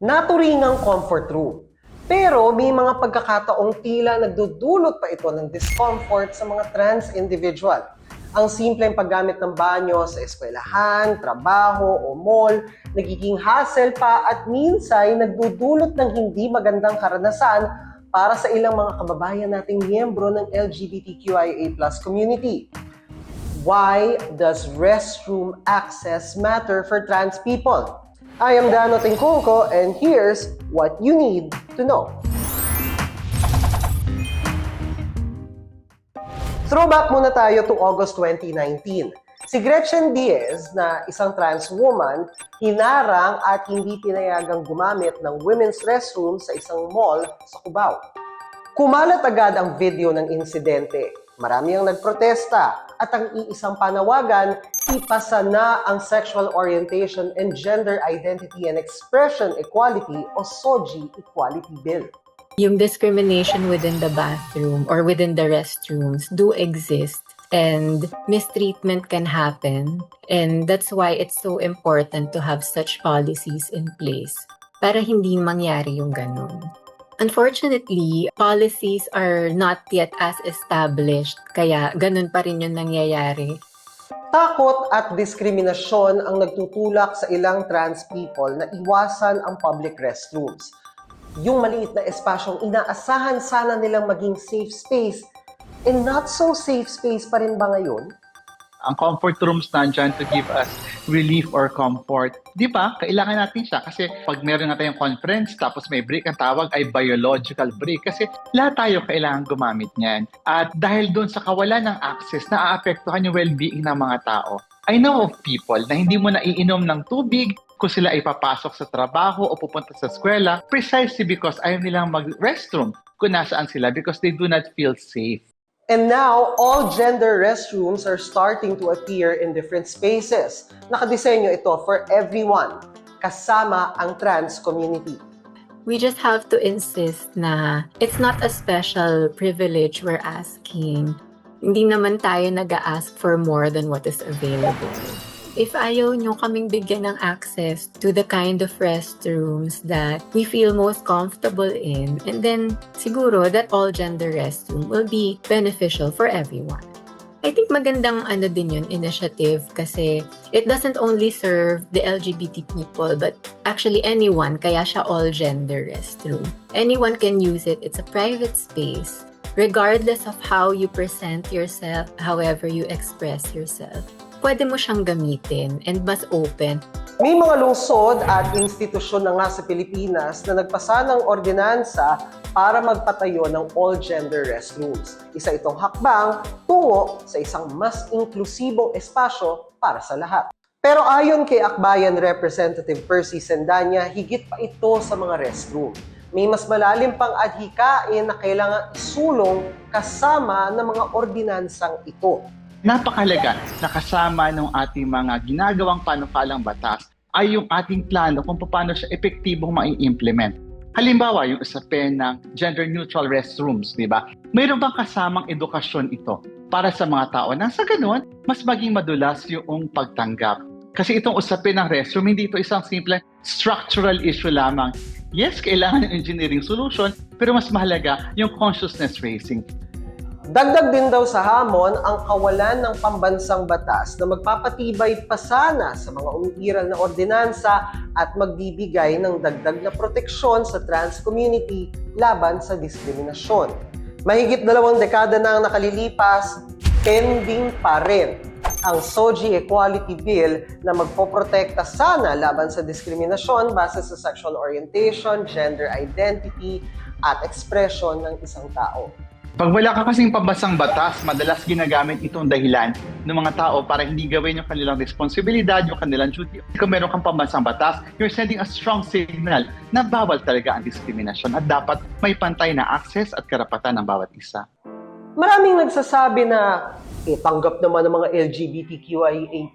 Naturingang comfort room. Pero may mga pagkakataong tila nagdudulot pa ito ng discomfort sa mga trans individual. Ang simpleng paggamit ng banyo sa eskwelahan, trabaho o mall, nagiging hassle pa at minsan nagdudulot ng hindi magandang karanasan para sa ilang mga kababayan nating miyembro ng LGBTQIA+ community. Why does restroom access matter for trans people? I am Dano Tingkungko and here's what you need to know. Throwback muna tayo to August 2019. Si Gretchen Diaz na isang trans woman, hinarang at hindi pinayagang gumamit ng women's restroom sa isang mall sa Cubao. Kumalat agad ang video ng insidente. Marami ang nagprotesta at ang iisang panawagan, ipasa na ang Sexual Orientation and Gender Identity and Expression Equality o SOGI Equality Bill. Yung discrimination within the bathroom or within the restrooms do exist and mistreatment can happen, and that's why it's so important to have such policies in place para hindi mangyari yung ganun. Unfortunately, policies are not yet as established, kaya ganun pa rin yung nangyayari. Takot at diskriminasyon ang nagtutulak sa ilang trans people na iwasan ang public restrooms. Yung maliit na espasyong inaasahan sana nilang maging safe space, and not so safe space pa rin ba ngayon? Ang comfort rooms nandyan to give us relief or comfort. Di ba? Kailangan natin siya kasi pag meron na tayong conference tapos may break, ang tawag ay biological break kasi lahat tayo kailangan gumamit niyan. At dahil doon sa kawalan ng access, naaapektuhan yung well-being ng mga tao. I know of people na hindi mo naiinom ng tubig kung sila ay papasok sa trabaho o pupunta sa eskwela precisely because ayaw nilang mag-restroom kung nasaan sila because they do not feel safe. And now, all gender restrooms are starting to appear in different spaces. Nakadisenyo ito for everyone, kasama ang trans community. We just have to insist na it's not a special privilege we're asking. Hindi naman tayo nag-a-ask for more than what is available. If ayaw nyo kaming bigyan ng access to the kind of restrooms that we feel most comfortable in, and then siguro that all gender restroom will be beneficial for everyone. I think magandang din yun, initiative, kasi it doesn't only serve the LGBT people, but actually anyone, kaya siya all gender restroom. Anyone can use it. It's a private space, regardless of how you present yourself, however you express yourself. Pwede mo siyang gamitin and mas open. May mga lungsod at institusyon na nga sa Pilipinas na nagpasa ng ordinansa para magpatayo ng all-gender restrooms. Isa itong hakbang tungo sa isang mas inklusibong espasyo para sa lahat. Pero ayon kay Akbayan Representative Percy Sendanya, higit pa ito sa mga restroom. May mas malalim pang adhikain na kailangang isulong kasama ng mga ordinansang ito. Napakalaga na kasama ng ating mga ginagawang panukalang batas ay yung ating plano kung paano siya epektibong mai-implement. Halimbawa, yung usapin ng gender-neutral restrooms, di ba? Mayroon bang kasamang edukasyon ito para sa mga tao na sa ganun, mas maging madulas yung pagtanggap. Kasi itong usapin ng restroom, hindi ito isang simple structural issue lamang. Yes, kailangan ng engineering solution, pero mas mahalaga yung consciousness raising. Dagdag din daw sa hamon ang kawalan ng pambansang batas na magpapatibay pa sana sa mga umiiral na ordinansa at magbibigay ng dagdag na proteksyon sa trans community laban sa diskriminasyon. Mahigit 2 dekada na ang nakalilipas, pending pa rin ang SOGI Equality Bill na magpoprotekta sana laban sa diskriminasyon base sa sexual orientation, gender identity at expression ng isang tao. Pag wala ka kasing pambasang batas, madalas ginagamit itong dahilan ng mga tao para hindi gawin yung kanilang responsibilidad, yung kanilang duty. Kung meron kang pambasang batas, you're sending a strong signal na bawal talaga ang diskriminasyon at dapat may pantay na access at karapatan ng bawat isa. Maraming nagsasabi na tanggap naman ng mga LGBTQIA+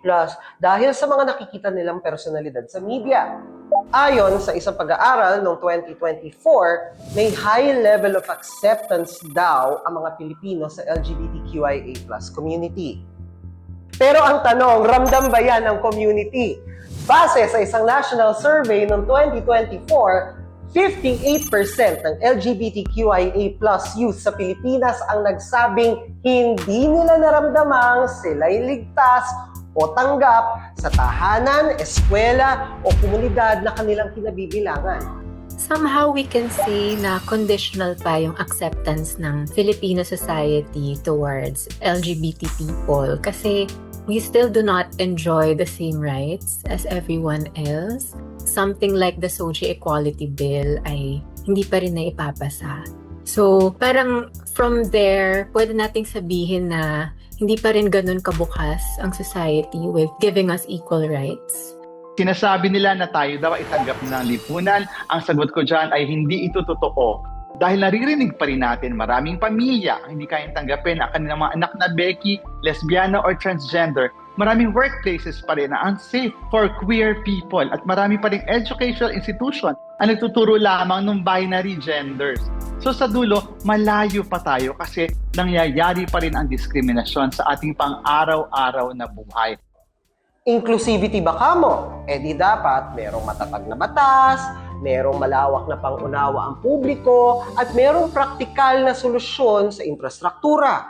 dahil sa mga nakikita nilang personalidad sa media. Ayon sa isang pag-aaral noong 2024, may high level of acceptance daw ang mga Pilipino sa LGBTQIA+ community. Pero ang tanong, ramdam ba yan ng community? Base sa isang national survey noong 2024, 58% ng LGBTQIA+ youth sa Pilipinas ang nagsabing hindi nila naramdamang sila'y ligtas o tanggap sa tahanan, eskwela o komunidad na kanilang kinabibilangan. Somehow we can say na conditional pa yung acceptance ng Filipino society towards LGBT people kasi we still do not enjoy the same rights as everyone else. Something like the SOGI Equality Bill ay hindi pa rin na ipapasa. So, parang from there, pwede nating sabihin na hindi pa rin ganun kabukas ang society with giving us equal rights. Sinasabi nila na tayo daw ay tanggap ng lipunan. Ang sagot ko dyan ay hindi ito totoo. Dahil naririnig pa rin natin maraming pamilya ang hindi kayang tanggapin ang kanilang mga anak na Becky, lesbiana or transgender. Maraming workplaces pa rin na unsafe for queer people at marami pa rin educational institution ang nagtuturo lamang ng binary genders. So sa dulo, malayo pa tayo kasi nangyayari pa rin ang diskriminasyon sa ating pang-araw-araw na buhay. Inclusivity ba kamo? Eh di dapat merong matatag na batas, merong malawak na pangunawa ang publiko, at merong praktikal na solusyon sa infrastruktura.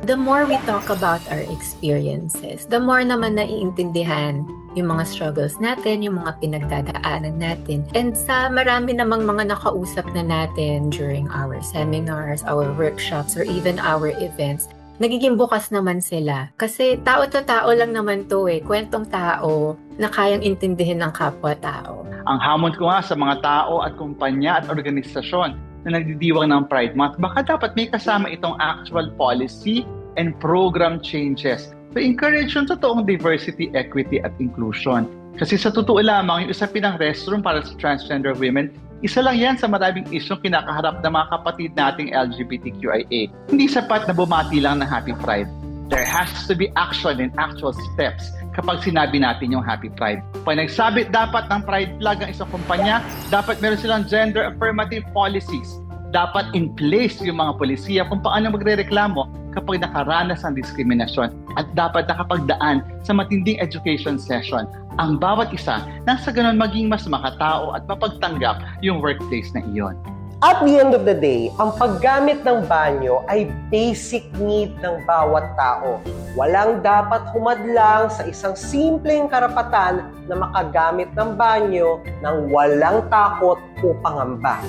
The more we talk about our experiences, the more naman naiintindihan yung mga struggles natin, yung mga pinagdadaanan natin. And sa marami namang mga nakausap na natin during our seminars, our workshops, or even our events, nagiging bukas naman sila. Kasi tao to tao lang naman to kwentong tao na kayang intindihin ng kapwa-tao. Ang hamon ko nga sa mga tao at kumpanya at organisasyon na nagdidiwang ng Pride Month, baka dapat may kasama itong actual policy and program changes to encourage yung totoong diversity, equity at inclusion. Kasi sa totoo lamang, yung usapin ng restroom para sa transgender women, isa lang yan sa maraming isyong kinakaharap ng mga kapatid nating LGBTQIA. Hindi sapat na bumati lang ng Happy Pride. There has to be action and actual steps kapag sinabi natin yung Happy Pride. Pag nagsabit dapat ng Pride flag ang isang kumpanya, dapat meron silang gender affirmative policies. Dapat in place yung mga polisiya kung paano magrereklamo kapag nakaranas ng diskriminasyon at dapat nakapagdaan sa matinding education session ang bawat isa nang sa ganun maging mas makatao at mapagtanggap yung workplace na iyon. At the end of the day, ang paggamit ng banyo ay basic need ng bawat tao. Walang dapat humadlang sa isang simpleng karapatan na makagamit ng banyo ng walang takot o pangamba.